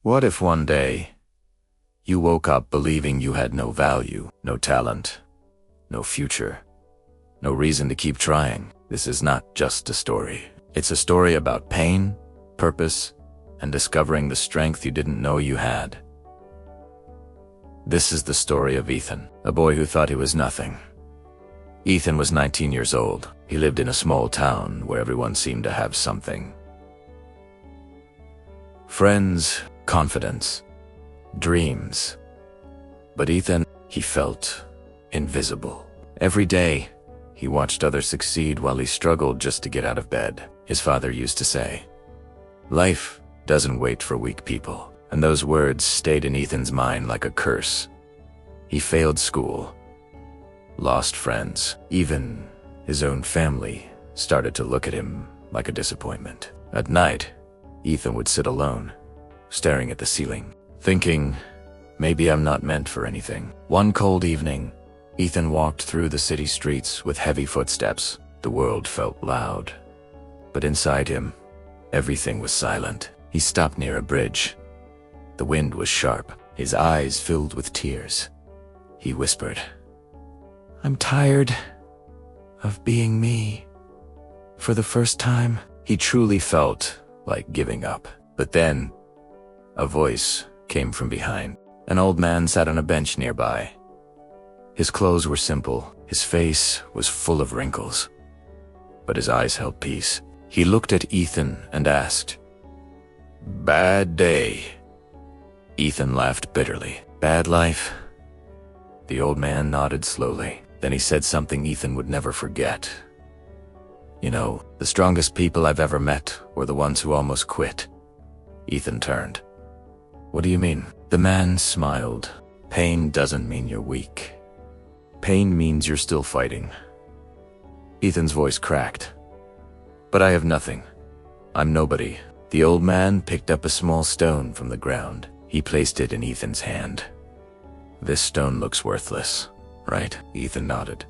What if one day you woke up believing you had no value, no talent, no future, no reason to keep trying? This is not just a story. It's a story about pain, purpose, and discovering the strength you didn't know you had. This is the story of Ethan, a boy who thought he was nothing. Ethan was 19 years old. He lived in a small town where everyone seemed to have something. Friends, confidence, dreams. But Ethan, he felt invisible. Every day, he watched others succeed while he struggled just to get out of bed. His father used to say, "Life doesn't wait for weak people." And those words stayed in Ethan's mind like a curse. He failed school, lost friends. Even his own family started to look at him like a disappointment. At night, Ethan would sit alone, staring at the ceiling, thinking, maybe I'm not meant for anything. One cold evening, Ethan walked through the city streets with heavy footsteps. The world felt loud, but inside him, everything was silent. He stopped near a bridge. The wind was sharp, his eyes filled with tears. He whispered, "I'm tired of being me." For the first time, he truly felt like giving up. But then, a voice came from behind. An old man sat on a bench nearby. His clothes were simple, his face was full of wrinkles, but his eyes held peace. He looked at Ethan and asked, "Bad day?" Ethan laughed bitterly. "Bad life?" The old man nodded slowly. Then he said something Ethan would never forget. "You know, the strongest people I've ever met were the ones who almost quit." Ethan turned. "What do you mean?" The man smiled. "Pain doesn't mean you're weak. Pain means you're still fighting." Ethan's voice cracked. "But I have nothing. I'm nobody." The old man picked up a small stone from the ground. He placed it in Ethan's hand. "This stone looks worthless, right?" Ethan nodded.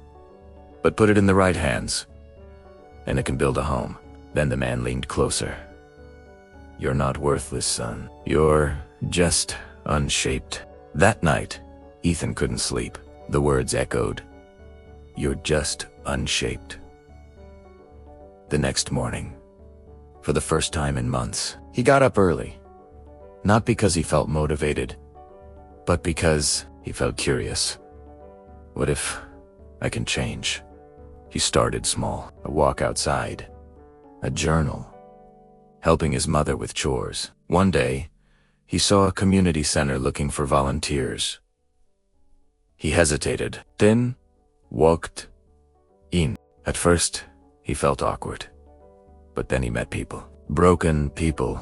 "But put it in the right hands, and it can build a home." Then the man leaned closer. "You're not worthless, son. You're just unshaped." That night, Ethan couldn't sleep. The words echoed. "You're just unshaped." The next morning, for the first time in months, he got up early. Not because he felt motivated, but because he felt curious. What if I can change? He started small. A walk outside, a journal, helping his mother with chores. One day, he saw a community center looking for volunteers. He hesitated, then walked in. At first, he felt awkward, but then he met people. Broken people,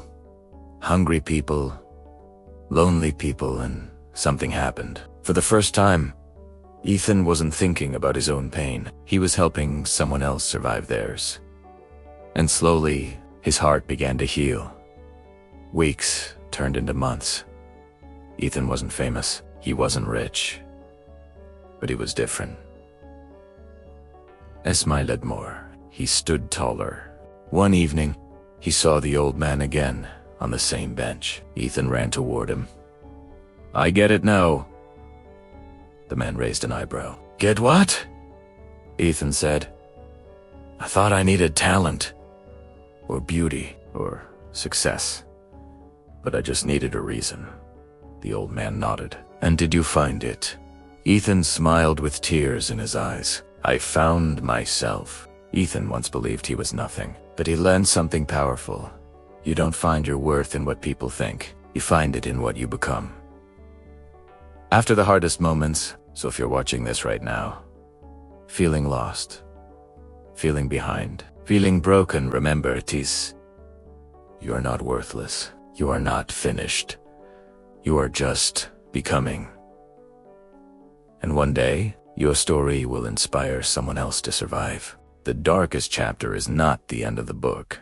hungry people, lonely people, and something happened. For the first time, Ethan wasn't thinking about his own pain. He was helping someone else survive theirs. And slowly, his heart began to heal. Weeks turned into months. Ethan wasn't famous. He wasn't rich. But he was different. He smiled more. He stood taller. One evening, he saw the old man again on the same bench. Ethan ran toward him. "I get it now." The man raised an eyebrow. "Get what?" Ethan said. "I thought I needed talent, or beauty, or success. But I just needed a reason." The old man nodded. "And did you find it?" Ethan smiled with tears in his eyes. "I found myself." Ethan once believed he was nothing, but he learned something powerful. You don't find your worth in what people think. You find it in what you become. After the hardest moments, so if you're watching this right now, feeling lost, feeling behind, feeling broken, remember this: you are not worthless. You are not finished. You are just becoming. And one day, your story will inspire someone else to survive. The darkest chapter is not the end of the book.